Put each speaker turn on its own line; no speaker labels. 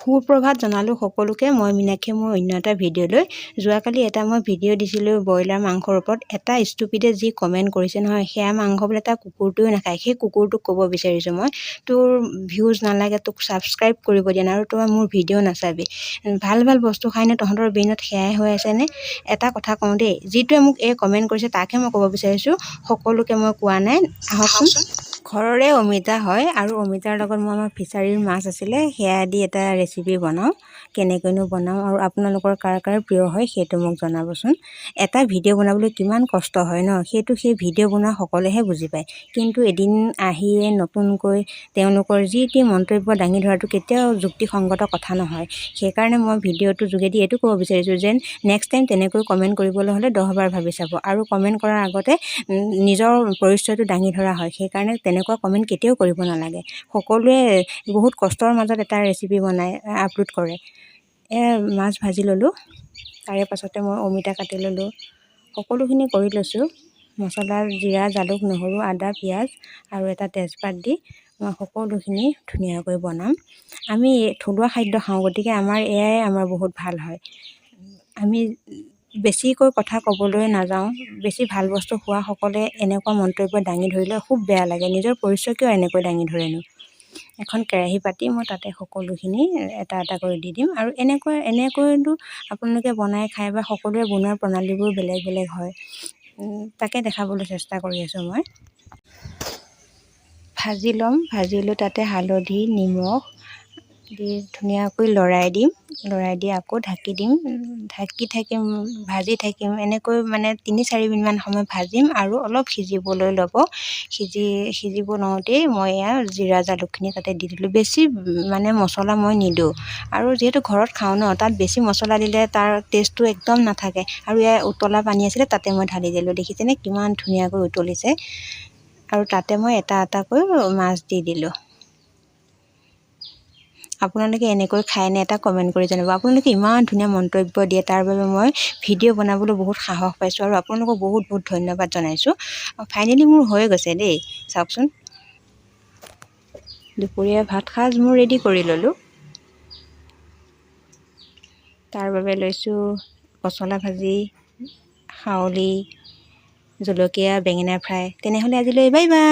সুপ্ৰভাত জনালোঁ সকলোকে। মই মীনাক্ষী মোৰ অন্য এটা ভিডিঅ' লৈ। যোৱাকালি এটা মই ভিডিঅ' দিছিলোঁ ব্ৰইলাৰ মাংসৰ ওপৰত। এটা ষ্টুপিডে যি কমেণ্ট কৰিছে নহয়, সেয়া মাংস বোলে তাৰ কুকুৰটোৱে নাখায়। সেই কুকুৰটোক ক'ব বিচাৰিছোঁ মই, তোৰ ভিউজ নালাগে, তোক ছাবস্ক্ৰাইব কৰিব দিয়া নাই আৰু তই মোৰ ভিডিঅ' নাচাবি। ভাল ভাল বস্তু খাইনে তহঁতৰ ব্ৰেইনত সেয়াই হৈ আছেনে? এটা কথা কওঁ দেই, যিটোৱে মোক এই কমেণ্ট কৰিছে তাকে মই ক'ব বিচাৰিছোঁ, সকলোকে মই কোৱা নাই। আহকচোন। ঘৰৰে অমিতা হয় আৰু অমিতাৰ লগত মই আমাৰ ফিচাৰীৰ মাছ আছিলে, সেয়া দি এটা ৰেচিপি বনাওঁ। কেনেকৈনো বনাওঁ আৰু আপোনালোকৰ কাৰ কাৰ প্ৰিয় হয় সেইটো মোক জনাবচোন। এটা ভিডিঅ' বনাবলৈ কিমান কষ্ট হয় ন, সেইটো সেই ভিডিঅ' বনোৱা সকলেহে বুজি পায়। কিন্তু এদিন আহিয়ে নতুনকৈ তেওঁলোকৰ যি টি মন্তব্য দাঙি ধৰাটো কেতিয়াও যুক্তিসংগত কথা নহয়। সেইকাৰণে মই ভিডিঅ'টোৰ যোগেদি এইটো ক'ব বিচাৰিছোঁ যেন নেক্সট টাইম তেনেকৈ কমেণ্ট কৰিবলৈ হ'লে 10 বাৰ ভাবি চাব আৰু কমেণ্ট কৰাৰ আগতে নিজৰ পৰিচয়টো দাঙি ধৰা হয়। সেইকাৰণে তেনেকুৱা কমেণ্ট কেতিয়াও কৰিব নালাগে। সকলোৱে বহুত কষ্টৰ মাজত এটা ৰেচিপি বনাই আপলোড কৰে। মাছ ভাজি ল'লোঁ, তাৰে পাছতে মই অমিতা কাটি ল'লোঁ, সকলোখিনি কৰি লৈছোঁ। মছলা জিৰা জালুক নহৰু আদা পিঁয়াজ আৰু এটা তেজপাত দি মই সকলোখিনি ধুনীয়াকৈ বনাম। আমি থলুৱা খাদ্য খাওঁ, গতিকে এয়াই আমাৰ বহুত ভাল হয়। আমি বেছিকৈ কথা ক'বলৈ নাযাওঁ। বেছি ভাল বস্তু খোৱা সকলে এনেকুৱা মন্তব্য দাঙি ধৰিলে খুব বেয়া লাগে। নিজৰ পৰিচয় কিয় এনেকৈ দাঙি ধৰেনো? এখন কেৰাহী পাতি মই তাতে সকলোখিনি এটা এটা কৰি দি দিম আৰু এনেকৈতো আপোনালোকে বনাই খাই বা সকলোৱে বনোৱাৰ প্ৰণালীবোৰ বেলেগ বেলেগ হয়। তাকে দেখাবলৈ চেষ্টা কৰি আছোঁ মই। ভাজি ল'ম, ভাজি লৈ তাতে হালধি নিমখ দি ধুনীয়াকৈ লৰাই দিম। লৰাই দি আকৌ ঢাকি দিম, ভাজি থাকিম। এনেকৈ মানে 3-4 মিনিটমান সময় ভাজিম আৰু অলপ সিজিবলৈ ল'ব। সিজিব লওঁতেই মই এয়া জিৰা জালুকখিনি তাতে দি দিলোঁ। বেছি মানে মছলা মই নিদিওঁ আৰু যিহেতু ঘৰত খাওঁ ন, তাত বেছি মছলা দিলে তাৰ টেষ্টটো একদম নাথাকে। আৰু এয়া উতলা পানী আছিলে তাতে মই ঢালি দিলোঁ। দেখিছেনে কিমান ধুনীয়াকৈ উতলিছে? আৰু তাতে মই এটা এটাকৈ মাছ দি দিলোঁ। আপোনালোকে এনেকৈ খায়নে এটা কমেণ্ট কৰি জনাব। আপোনালোকে ইমান ধুনীয়া মন্তব্য দিয়ে, তাৰ বাবে মই ভিডিঅ' বনাবলৈ বহুত সাহস পাইছোঁ আৰু আপোনালোকক বহুত বহুত ধন্যবাদ জনাইছোঁ। ফাইনেলি মোৰ হৈ গৈছে দেই, চাওকচোন। দুপৰীয়া ভাত সাজ মোৰ ৰেডি কৰি ল'লোঁ। তাৰ বাবে লৈছোঁ পচলা ভাজি, খাৱলি, জলকীয়া, বেঙেনা ফ্ৰাই। তেনেহ'লে আজিলৈ বাই বাই।